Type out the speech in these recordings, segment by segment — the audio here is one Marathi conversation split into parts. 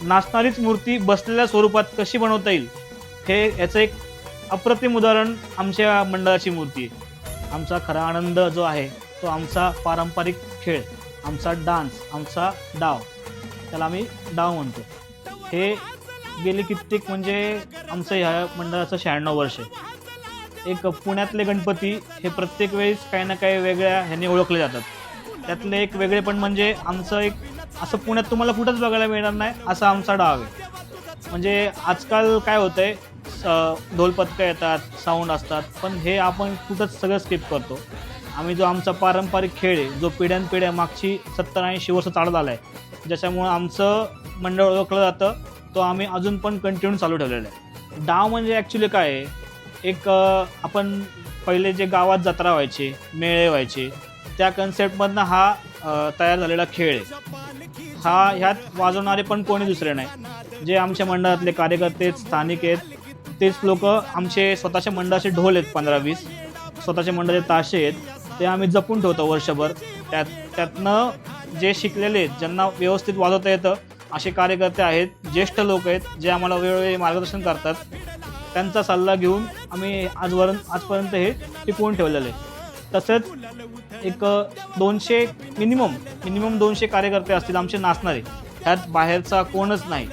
नाचणारीच मूर्ती बसलेल्या स्वरूपात कशी बनवता येईल हे याचं एक अप्रतिम उदाहरण आमच्या मंडळाची मूर्ती आहे। आमचा खरा आनंद जो आहे तो आमचा पारंपरिक खेळ, आमचा डान्स, आमचा डाव, त्याला आम्ही डाव म्हणतो। हे गेले कित्येक म्हणजे आमचं ह्या मंडळाचं 96 वर्ष आहे। एक पुण्यातले गणपती हे प्रत्येक वेळेस काही ना काही वेगळ्या ह्याने ओळखले जातात। त्यातले एक वेगळेपण म्हणजे आमचं एक असं पुण्यात तुम्हाला कुठंच बघायला मिळणार नाही असा आमचा डाव आहे। म्हणजे आजकाल काय होतंय, ढोलपथकं येतात, साऊंड असतात, पण हे आपण कुठंच सगळं स्किप करतो। आम्ही जो आमचा पारंपरिक खेळ आहे, जो पिढ्यानपिढ्या मागची 70-80 वर्ष चालत आला आहे, ज्याच्यामुळं आमचं मंडळ ओळखलं जातं, तो आम्ही अजून पण कंटिन्यू चालू ठेवलेला आहे। डाव म्हणजे ॲक्च्युली काय आहे, एक आपण पहिले जे गावात जत्रा व्हायचे, मेळे व्हायचे, त्या कन्सेप्टमधनं हा तयार झालेला खेळ आहे। ह्यात वाजवणारे पण कोणी दुसरे नाही, जे आमच्या मंडळातले कार्यकर्ते स्थानिक आहेत, तेच लोक आमचे स्वतःचे मंडळाचे ढोल आहेत 15-20, स्वतःचे मंडळाचे ताशे आहेत, ते आम्ही जपून ठेवतो वर्षभर। त्यातनं जे शिकलेले आहेत, ज्यांना व्यवस्थित वाजवता येतं असे कार्यकर्ते आहेत, ज्येष्ठ लोक आहेत, जे आम्हाला वेळोवेळी मार्गदर्शन करतात, त्यांचा सल्ला घेऊन आम्ही आजपर्यंत हे टिकवून ठेवलेलं आहे। तसंच एक 200 मिनिमम 200 कार्यकर्ते असतील आमचे नाचणारे, ह्यात बाहेरचा कोणच नाही।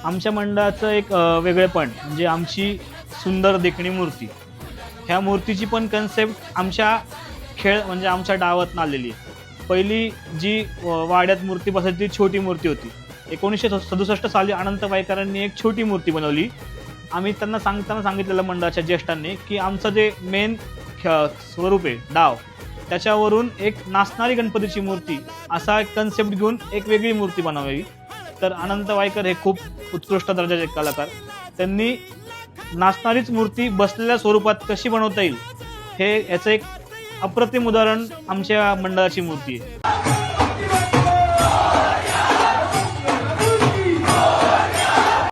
आमच्या मंडळाचं एक वेगळेपण म्हणजे आमची सुंदर देखणी मूर्ती। ह्या मूर्तीची पण कन्सेप्ट आमच्या खेळ म्हणजे आमच्या डावातून आलेली आहे। पहिली जी वाड्यात मूर्ती बसायची ती छोटी मूर्ती होती। 1967 साली अनंत वाईकरांनी एक छोटी मूर्ती बनवली। आम्ही त्यांना सांगितलेलं मंडळाच्या ज्येष्ठांनी की आमचं जे मेन स्वरूप आहे डाव, त्याच्यावरून एक नाचणारी गणपतीची मूर्ती असा एक कन्सेप्ट घेऊन एक वेगळी मूर्ती बनवावी। तर अनंत वाईकर हे खूप उत्कृष्ट दर्जाचे कलाकार, त्यांनी नाचणारीच मूर्ती बसलेल्या स्वरूपात कशी बनवता येईल हे याचं एक अप्रतिम उदाहरण आमच्या मंडळाची मूर्ती आहे।